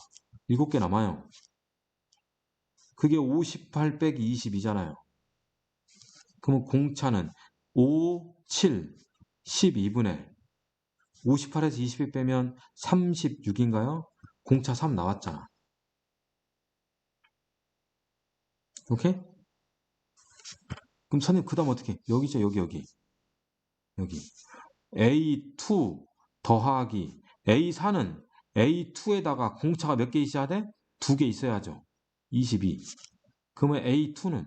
Speaker 1: 7개 남아요. 그게 58 빼기 22잖아요. 그러면 공차는 5, 7, 12분의 58에서 22 빼면 36인가요? 공차 3 나왔잖아. 오케이? 그럼 선생님 그 다음 어떻게? 여기죠, 여기. A2 더하기 A4는 A2에다가 공차가 몇 개 있어야 돼? 2개 있어야죠. 22. 그러면 A2는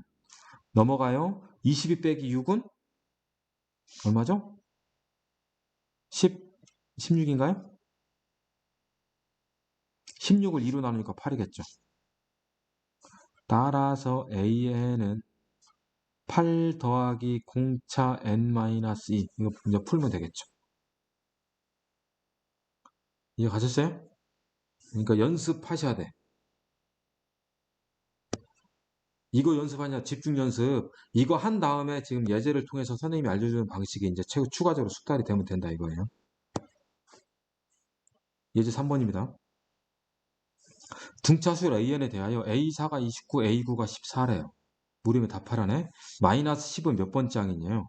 Speaker 1: 넘어가요. 22 빼기 6은 얼마죠? 10, 16인가요? 16을 2로 나누니까 8이겠죠. 따라서 AN은 8 더하기 공차 N-2. 이거 이제 풀면 되겠죠. 이해 가셨어요? 그러니까 연습하셔야 돼. 이거 연습하냐? 집중 연습. 이거 한 다음에 지금 예제를 통해서 선생님이 알려주는 방식이 이제 추가적으로 숙달이 되면 된다 이거예요. 예제 3번입니다. 등차수열 AN에 대하여 A4가 29, A9가 14래요. 무림의 답하라네. 마이너스 10은 몇 번째 항이냐요?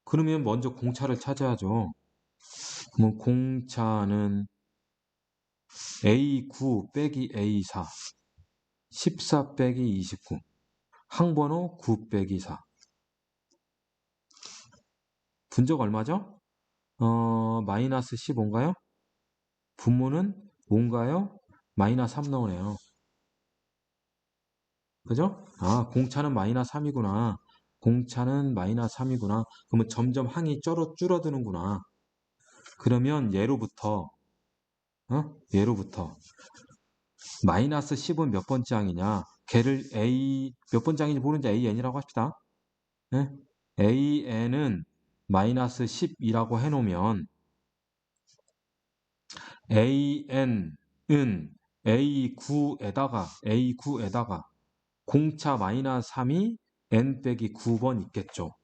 Speaker 1: 그러면 먼저 공차를 찾아야죠. 그러면 공차는 A9 빼기 A4, 14 빼기 29, 항번호 9 빼기 4. 분적 얼마죠? 마이너스 15인가요? 분모는 5인가요? 마이너스 3 나오네요. 그죠? 아, 공차는 마이너스 3이구나. 공차는 마이너스 3이구나. 그러면 점점 항이 줄어드는구나. 그러면 얘로부터 마이너스 10은 몇 번째 항이냐? 걔를 A 몇 번째 항인지 모르는지 AN이라고 합시다. 네? AN은 마이너스 10이라고 해놓으면 AN은 A9에다가 공차 마이너스 3이 N 빼기 9번 있겠죠.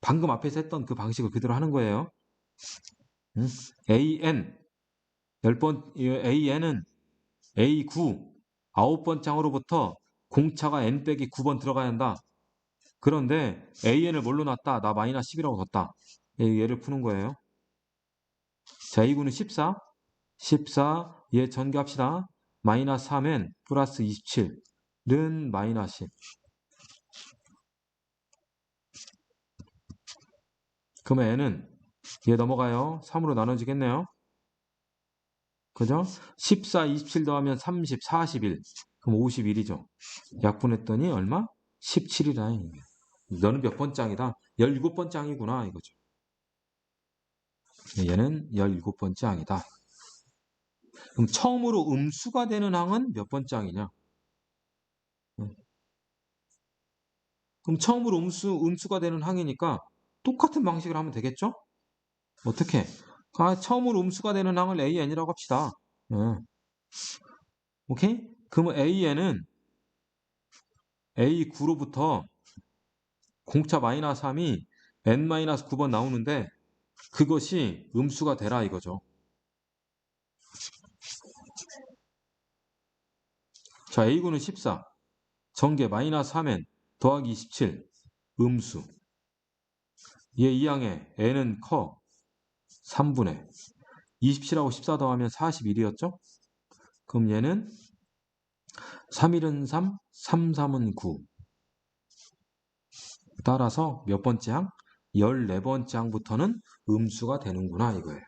Speaker 1: 방금 앞에서 했던 그 방식을 그대로 하는 거예요. 응? AN 10번 AN은 A9 9번 장으로부터 공차가 N 빼기 9번 들어가야 한다. 그런데 AN을 뭘로 놨다? 나 마이너스 10이라고 뒀다. 얘를 푸는 거예요. 자, A9는 14 얘 전개합시다. 마이너스 3N 플러스 27는 마이너스 10. 그러면 N은 얘 넘어가요. 3으로 나눠지겠네요. 그죠? 14, 27 더하면 30, 41. 그럼 51이죠. 약분했더니 얼마? 17이라. 너는 몇 번째 항이다? 17번째 항이구나 이거죠. 얘는 17번째 항이다. 그럼 처음으로 음수가 되는 항은 몇 번째 항이냐? 그럼 처음으로 음수가 되는 항이니까 똑같은 방식을 하면 되겠죠? 어떻게? 처음으로 음수가 되는 항을 AN이라고 합시다. 오케이? 그러면 AN은 A9로부터 공차 마이너스 3이 N-9번 나오는데 그것이 음수가 되라 이거죠. 자, A9는 14, 전개 마이너스 3N 더하기 27, 음수. 얘 2항에 N은 커 3분의 27하고 14 더하면 41이었죠? 그럼 얘는 3일은 3, 3, 3은 9. 따라서 몇 번째 항? 14번째 항부터는 음수가 되는구나 이거예요.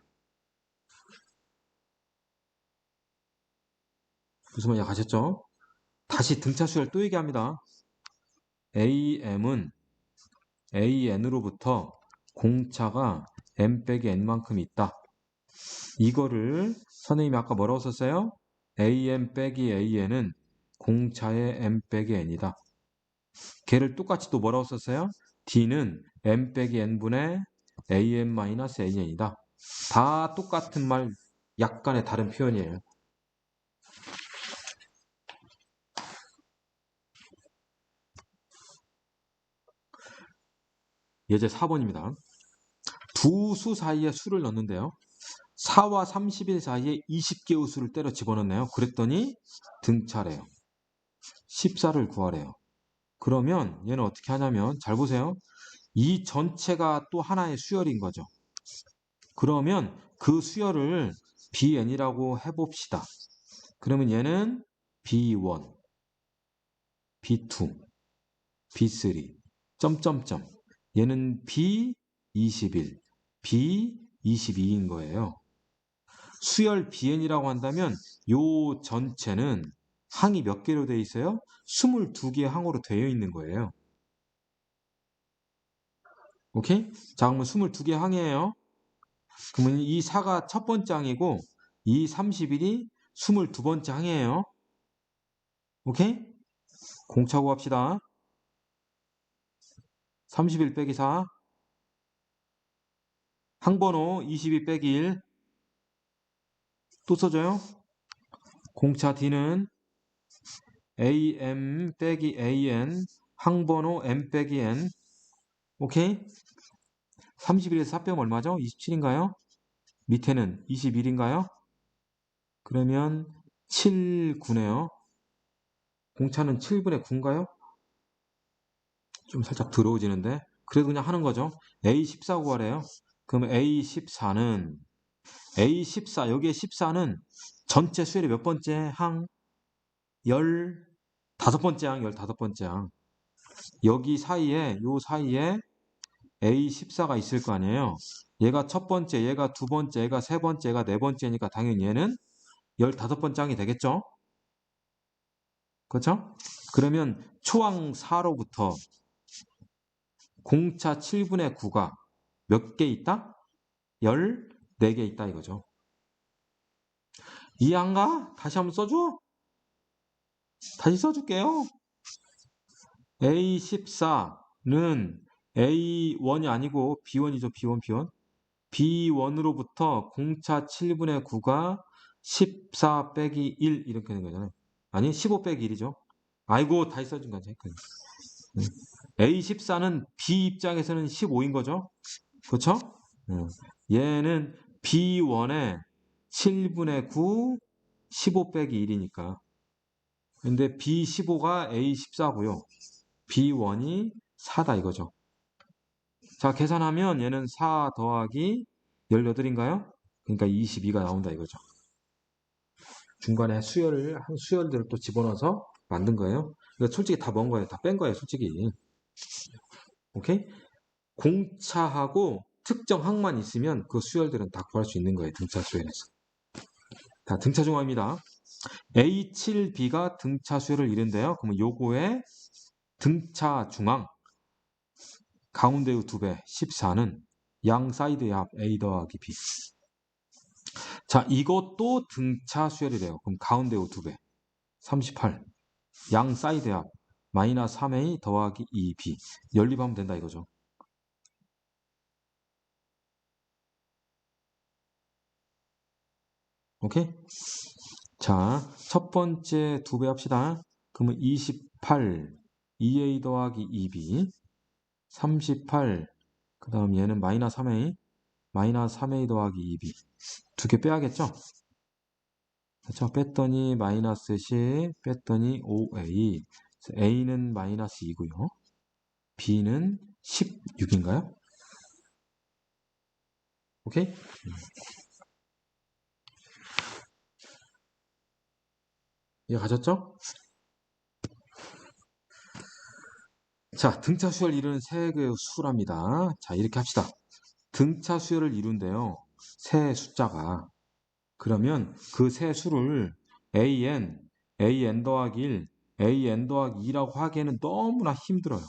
Speaker 1: 무슨 말인지 가셨죠? 다시 등차수열 또 얘기합니다. AM은 AN으로부터 공차가 M 빼기 N만큼 있다. 이거를 선생님이 아까 뭐라고 썼어요? AM 빼기 AN은 공차의 M 빼기 N이다. 걔를 똑같이 또 뭐라고 썼어요? D는 M 빼기 N분의 AM-AN이다. 다 똑같은 말, 약간의 다른 표현이에요. 예제 4번입니다. 두 수 사이에 수를 넣는데요. 4와 30일 사이에 20개의 수를 때려 집어넣네요. 그랬더니 등차래요. 14를 구하래요. 그러면 얘는 어떻게 하냐면 잘 보세요. 이 전체가 또 하나의 수열인 거죠. 그러면 그 수열을 BN이라고 해봅시다. 그러면 얘는 B1, B2, B3, 점점점. 얘는 B21, B22인 거예요. 수열 BN이라고 한다면 요 전체는 항이 몇 개로 되어 있어요? 22개의 항으로 되어 있는 거예요. 오케이? 자, 그러면 22개 항이에요. 그러면 이 4가 첫 번째 항이고 이 31이 22번째 항이에요. 오케이? 공차고 합시다. 31 빼기 4, 항번호 22 빼기 1, 또 써줘요. 공차 D는 AM 빼기 AN, 항번호 M 빼기 N. 오케이? 31에서 4 빼면 얼마죠? 27인가요? 밑에는 21인가요? 그러면 7, 9네요. 공차는 7분의 9인가요? 좀 살짝 더러워지는데. 그래도 그냥 하는 거죠. A14 구하래요. 그러면 A14, 여기에 14는 전체 수열이 몇 번째 항? 15번째 항, 15번째 항. 여기 사이에, 요 사이에 A14가 있을 거 아니에요. 얘가 첫 번째, 얘가 두 번째, 얘가 세 번째, 얘가 네 번째니까 당연히 얘는 15번째 항이 되겠죠? 그렇죠? 그러면 초항 4로부터 공차 7분의 9가 몇 개 있다? 14개 있다 이거죠. 이해한가? 다시 한번 써줘? 다시 써줄게요. A14는 A1이 아니고 B1이죠. B1. B1으로부터 공차 7분의 9가 14 빼기 1 이렇게 되는 거잖아요. 아니 15 빼기 1이죠. 아이고 다시 써준 거지. A14는 B 입장에서는 15인 거죠. 그렇죠? 얘는 B1에 7분의 9, 15 빼기 1이니까. 근데 B15가 A14고요. B1이 4다 이거죠. 자, 계산하면 얘는 4 더하기 18인가요? 그러니까 22가 나온다 이거죠. 중간에 수열들을 또 집어넣어서 만든 거예요. 이거 솔직히 다 먹은 거예요. 다 뺀 거예요, 솔직히. 오케이? 공차하고 특정 항만 있으면 그 수열들은 다 구할 수 있는 거예요. 등차 수열에서. 자, 등차 중화입니다. A7B가 등차 수열을 이룬대요. 그러면 요거의 등차 중앙 가운데의 2배 14는 양 사이드의 합 A 더하기 B. 자, 이것도 등차 수열이래요. 그럼 가운데의 2배 38. 양 사이드의 합 마이너스 3A 더하기 2B. 연립하면 된다 이거죠. 오케이? 자, 첫 번째 2배 합시다. 그러면 28 2A 더하기 2B 38 그 다음 얘는 마이너스 3A 마이너스 3A 더하기 2B 두 개 빼야겠죠? 그렇죠? 뺐더니 마이너스 10 뺐더니 5A A는 마이너스 2고요. B는 16인가요? 오케이? 이해 가셨죠? 자, 등차 수열 이루는 세 개의 수랍니다. 자, 이렇게 합시다. 등차 수열을 이룬대요. 세 숫자가. 그러면 그 세 수를 AN 더하기 1, AN 더하기 2라고 하기에는 너무나 힘들어요.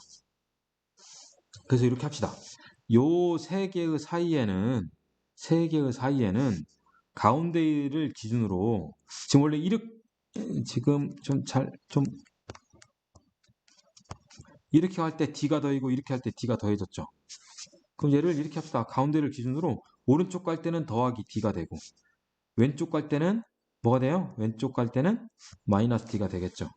Speaker 1: 그래서 이렇게 합시다. 요 세 개의 사이에는 가운데를 기준으로 지금 원래 지금 좀 이렇게 할 때 D가 더해지고 이렇게 할 때 D가 더해졌죠. 그럼 얘를 이렇게 합시다. 가운데를 기준으로 오른쪽 갈 때는 더하기 D가 되고 왼쪽 갈 때는 뭐가 돼요? 왼쪽 갈 때는 마이너스 D가 되겠죠.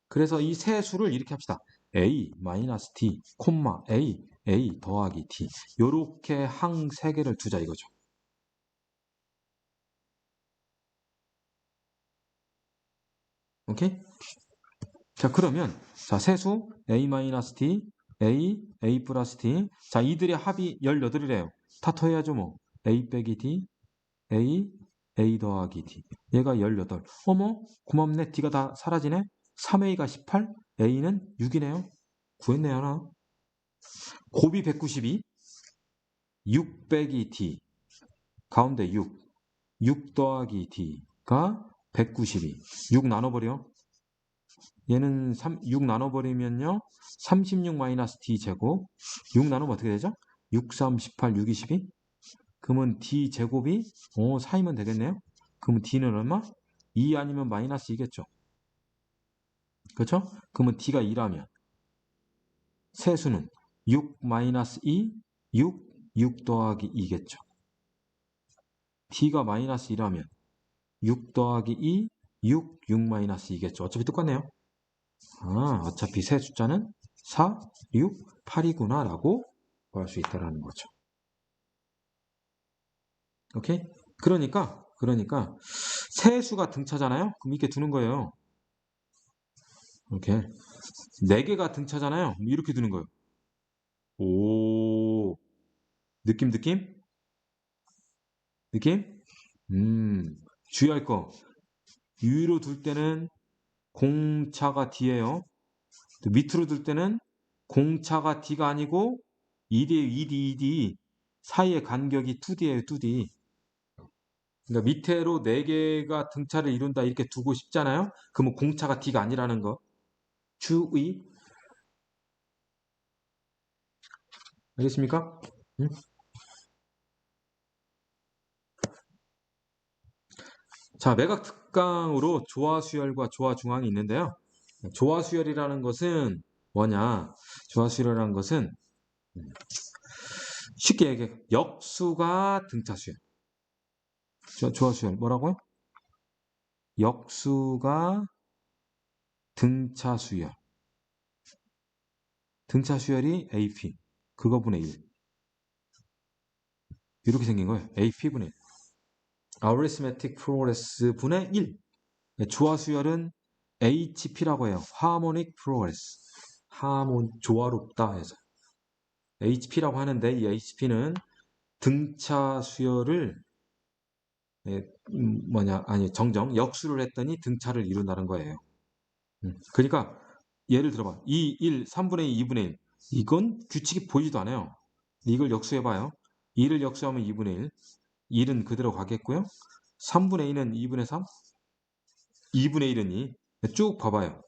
Speaker 1: 그래서 이 세 수를 이렇게 합시다. A 마이너스 D, 콤마 A 더하기 D. 요렇게 항 세 개를 두자 이거죠. 오케이? 자, 그러면 자, 세수 A 마이너스 D, A 플러스 D. 자, 이들의 합이 18이래요. 다 더해야죠, 뭐. A 빼기 D, A 더하기 D. 얘가 18. 어머, 고맙네. D가 다 사라지네. 3A가 18, A는 6이네요. 구했네요, 하나. 곱이 192, 6 빼기 D, 가운데 6, 6 더하기 D가 192. 6 나눠버려. 얘는 6 나눠버리면요. 36 마이너스 D 제곱. 6 나누면 어떻게 되죠? 6, 3, 18, 6, 22. 그러면 D 제곱이 4이면 되겠네요. 그러면 D는 얼마? 2 아니면 마이너스 2겠죠. 그렇죠? 그러면 D가 2라면 세수는 6 마이너스 2, 6, 6 더하기 2겠죠. D가 마이너스 2라면 6 더하기 2, 6, 6 마이너스 2겠죠. 어차피 똑같네요. 어차피 세 숫자는 4, 6, 8이구나 라고 볼 수 있다는 거죠. 오케이? 그러니까 세 수가 등차잖아요. 그럼 이렇게 두는 거예요. 이렇게 4개가 등차잖아요. 그럼 이렇게 두는 거예요. 오, 느낌? 주의할 거. 위로 둘 때는 공차가 D예요. 또 밑으로 둘 때는 공차가 D가 아니고 2D예요. 2D 사이의 간격이 2D예요. 2D. 그러니까 밑에로 4개가 등차를 이룬다 이렇게 두고 싶잖아요. 그러면 공차가 D가 아니라는 거. 주의. 알겠습니까? 응? 자, 매각 특강으로 조화수열과 조화중앙이 있는데요. 조화수열이라는 것은 뭐냐? 조화수열이라는 것은 쉽게 얘기해 역수가 등차수열. 조화수열 뭐라고요? 역수가 등차수열. 등차수열이 AP 그거분의 1 이렇게 생긴 거예요. AP분의 1. Arithmetic Progress 분의 1. 조화수열은 HP라고 해요. Harmonic Progress. 조화롭다 해서 HP라고 하는데 이 HP는 등차 수열을 정정 역수를 했더니 등차를 이룬다는 거예요. 그러니까 예를 들어봐 2, 1, 3분의 2, 2분의 1 이건 규칙이 보이지도 않아요. 이걸 역수해봐요. 2를 역수하면 2분의 1 1은 그대로 가겠고요. 3분의 2는 2분의 3 2분의 1은 2 쭉 봐봐요.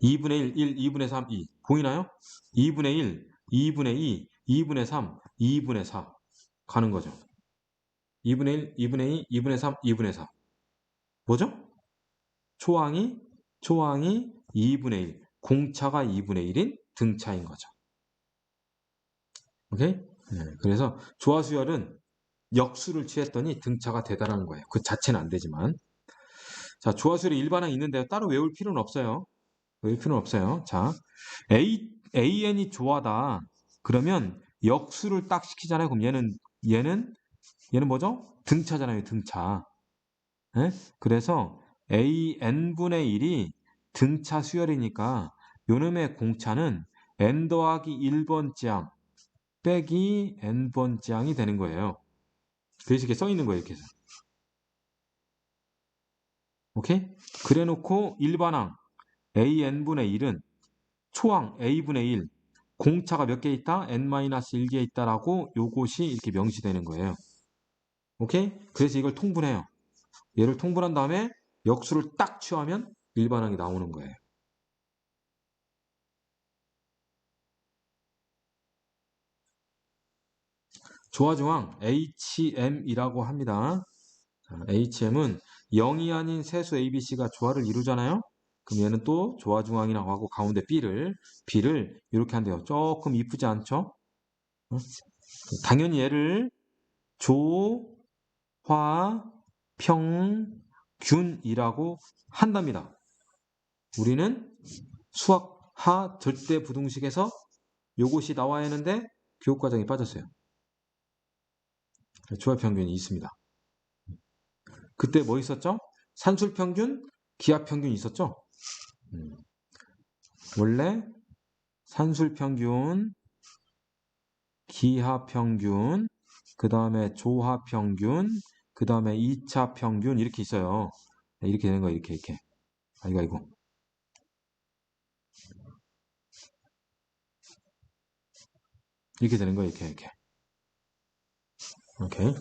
Speaker 1: 2분의 1, 1, 2분의 3, 2 보이나요? 2분의 1, 2분의 2, 2분의 3, 2분의 4 가는 거죠. 2분의 1, 2분의 2, 2분의 3, 2분의 4 뭐죠? 초항이 2분의 1 공차가 2분의 1인 등차인 거죠. 오케이? 그래서 조화수열은 역수를 취했더니 등차가 되다라는 거예요. 그 자체는 안 되지만 자 조화수열이 일반항 있는데요. 따로 외울 필요는 없어요. 자 AN이 조화다. 그러면 역수를 딱 시키잖아요. 그럼 얘는 뭐죠? 등차잖아요. 등차. 예? 그래서 AN분의 1이 등차 수열이니까 요놈의 공차는 n 더하기 1번째 항 빼기 n번째 항이 되는 거예요. 그래서 이렇게 써 있는 거예요. 이렇게 해서. 오케이? 그래 놓고 일반항 AN분의 1은 초항 A분의 1 공차가 몇 개 있다? n-1개 있다라고 요것이 이렇게 명시되는 거예요. 오케이? 그래서 이걸 통분해요. 얘를 통분한 다음에 역수를 딱 취하면 일반항이 나오는 거예요. 조화중항 HM이라고 합니다. HM은 0이 아닌 세수 ABC가 조화를 이루잖아요. 그럼 얘는 또 조화중항이라고 하고 가운데 B를 이렇게 한대요. 조금 이쁘지 않죠? 당연히 얘를 조화평균이라고 한답니다. 우리는 수학 하 절대 부등식에서 요것이 나와야 하는데 교육과정에 빠졌어요. 조화평균이 있습니다. 그때 뭐 있었죠? 산술평균, 기하평균 있었죠? 원래 산술평균, 기하평균, 그 다음에 조화평균, 그 다음에 2차 평균 이렇게 있어요. 이렇게 되는 거예요. 이렇게. 아이고. 이렇게 되는 거예요. 이렇게. 오케이.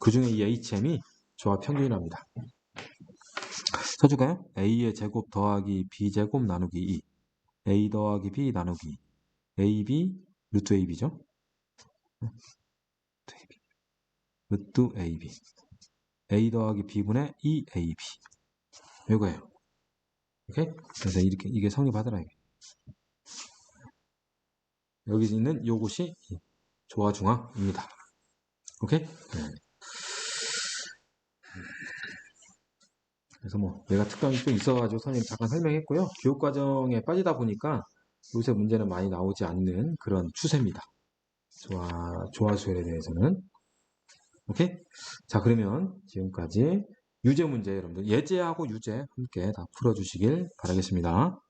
Speaker 1: 그 중에 이 HM이 조합 평균이랍니다. 써줄까요? A의 제곱 더하기 B제곱 나누기 2. A 더하기 B 나누기 AB 루트 AB죠? 루트 AB. A 더하기 B분의 2AB. 이거예요. 오케이? 그래서 이렇게, 이게 성립하더라. 여기 있는 요것이 조화중앙입니다. 오케이? 네. 그래서 뭐 얘가 특성이 좀 있어가지고 선생님 잠깐 설명했고요. 교육과정에 빠지다 보니까 요새 문제는 많이 나오지 않는 그런 추세입니다. 조화수열에 대해서는. 오케이? 자, 그러면 지금까지 유제 문제 여러분들 예제하고 유제 함께 다 풀어주시길 바라겠습니다.